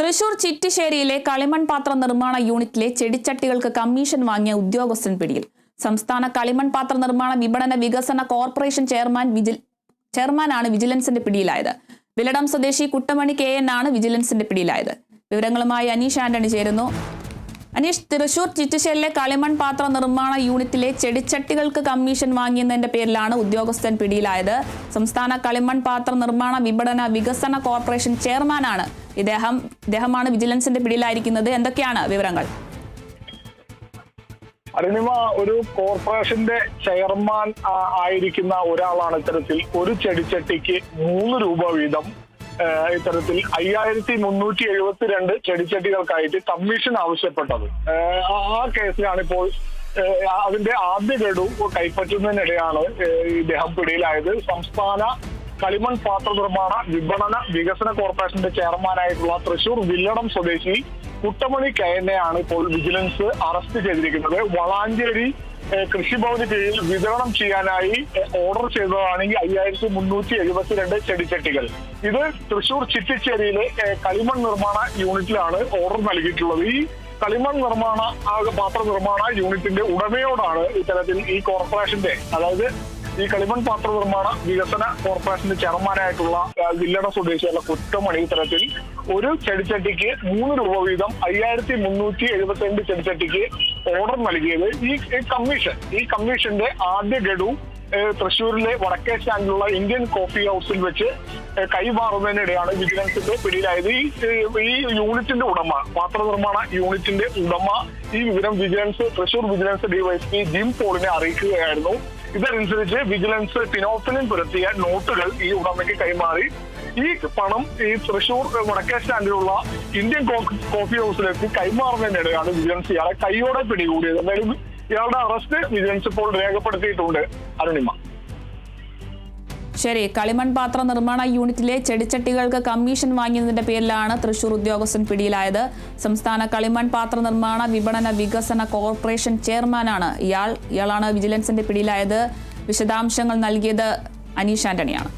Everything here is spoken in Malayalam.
തൃശൂർ ചിറ്റിശ്ശേരിയിലെ കളിമൺ പാത്ര നിർമ്മാണ യൂണിറ്റിലെ ചെടിച്ചട്ടികൾക്ക് കമ്മീഷൻ വാങ്ങിയ ഉദ്യോഗസ്ഥൻ പിടിയിൽ. സംസ്ഥാന കളിമൺ പാത്ര നിർമ്മാണ വിപണന വികസന കോർപ്പറേഷൻ ചെയർമാനാണ് വിജിലൻസിന്റെ പിടിയിലായത്. വിലടം സ്വദേശി കുട്ടമണി KN ആണ് വിജിലൻസിന്റെ പിടിയിലായത്. വിവരങ്ങളുമായി അനീഷ് ആന്റണി ചേരുന്നു. അനീഷ്, തൃശൂർ ചിറ്റിശ്ശേരിയിലെ കളിമൺ പാത്ര നിർമ്മാണ യൂണിറ്റിലെ ചെടിച്ചട്ടികൾക്ക് കമ്മീഷൻ വാങ്ങിയതിന്റെ പേരിലാണ് ഉദ്യോഗസ്ഥൻ പിടിയിലായത്. സംസ്ഥാന കളിമൺ പാത്ര നിർമ്മാണ വിപണന വികസന കോർപ്പറേഷൻ ചെയർമാനാണ് ഇദ്ദേഹമാണ് വിജിലൻസിന്റെ പിടിയിലായിരിക്കുന്നത്. എന്തൊക്കെയാണ് വിവരങ്ങൾ? അരുണിമ, ഒരു കോർപ്പറേഷന്റെ ചെയർമാൻ ആയിരിക്കുന്ന ഒരാളാണ് ഇത്തരത്തിൽ ഒരു ചെടിച്ചട്ടിക്ക് 3 രൂപ വീതം ഇത്തരത്തിൽ 5372 ചെടിച്ചട്ടികൾക്കായിട്ട് കമ്മീഷൻ ആവശ്യപ്പെട്ടത്. ആ കേസിലാണ് ഇപ്പോൾ അതിന്റെ ആദ്യ ഗഡു കൈപ്പറ്റുന്നതിനിടെയാണ് ഇദ്ദേഹം പിടിയിലായത്. സംസ്ഥാന കളിമൺ പാത്ര നിർമ്മാണ വിപണന വികസന കോർപ്പറേഷന്റെ ചെയർമാനായിട്ടുള്ള തൃശൂർ വില്ലടം സ്വദേശി കുട്ടമണി KN ആണ് ഇപ്പോൾ വിജിലൻസ് അറസ്റ്റ് ചെയ്തിരിക്കുന്നത്. വളാഞ്ചേരി കൃഷിഭവന് കീഴിൽ വിതരണം ചെയ്യാനായി ഓർഡർ ചെയ്തതാണെങ്കിൽ 5372 ചെടിച്ചട്ടികൾ. ഇത് തൃശൂർ ചിറ്റിശ്ശേരിയിലെ കളിമൺ നിർമ്മാണ യൂണിറ്റിലാണ് ഓർഡർ നൽകിയിട്ടുള്ളത്. ഈ കളിമൺ നിർമ്മാണ പാത്ര നിർമ്മാണ യൂണിറ്റിന്റെ ഉടമയോടാണ് ഇത്തരത്തിൽ ഈ കോർപ്പറേഷന്റെ, അതായത് ഈ കളിമൺ പാത്ര നിർമ്മാണ വികസന കോർപ്പറേഷന്റെ ചെയർമാനായിട്ടുള്ള വില്ലട സ്വദേശിയുള്ള കുറ്റമണി ഇത്തരത്തിൽ ഒരു ചെടിച്ചട്ടിക്ക് 3 രൂപ വീതം 5372 ചെടിച്ചട്ടിക്ക് ഓർഡർ നൽകിയത്. ഈ കമ്മീഷന്റെ ആദ്യ ഗഡു തൃശ്ശൂരിലെ വടക്കേ സ്റ്റാൻഡിലുള്ള ഇന്ത്യൻ കോഫി ഹൗസിൽ വെച്ച് കൈമാറുന്നതിനിടെയാണ് വിജിലൻസിന്റെ പിടിയിലായത്. ഈ യൂണിറ്റിന്റെ ഉടമ, പാത്ര നിർമ്മാണ യൂണിറ്റിന്റെ ഉടമ ഈ വിവരം തൃശൂർ വിജിലൻസ് DYSP ജിം പോളിനെ അറിയിക്കുകയായിരുന്നു. ഇതനുസരിച്ച് വിജിലൻസ് ഫിനോഫിലിൻ പുരട്ടിയ നോട്ടുകൾ ഈ ഉടമയ്ക്ക് കൈമാറി ഈ പണം ഈ തൃശൂർ വടക്കേ സ്റ്റാൻഡിലുള്ള ഇന്ത്യൻ കോഫി ഹൗസിലേക്ക് കൈമാറുന്നതിനിടെയാണ് വിജിലൻസ് ഇയാളെ കൈയോടെ പിടികൂടിയത്. എന്തായാലും ഇയാളുടെ അറസ്റ്റ് വിജിലൻസ് ഇപ്പോൾ രേഖപ്പെടുത്തിയിട്ടുണ്ട്. അരുണിമ, ശരി, കളിമൺ പാത്ര നിർമ്മാണ യൂണിറ്റിലെ ചെടിച്ചട്ടികൾക്ക് കമ്മീഷൻ വാങ്ങിയതിന്റെ പേരിലാണ് തൃശൂർ ഉദ്യോഗസ്ഥൻ പിടിയിലായത്. സംസ്ഥാന കളിമൺ പാത്ര നിർമ്മാണ വിപണന വികസന കോർപ്പറേഷൻ ചെയർമാനാണ് ഇയാളാണ് വിജിലൻസിന്റെ പിടിയിലായത്. വിശദാംശങ്ങൾ നൽകിയത് അനീഷ് ആന്റണിയാണ്.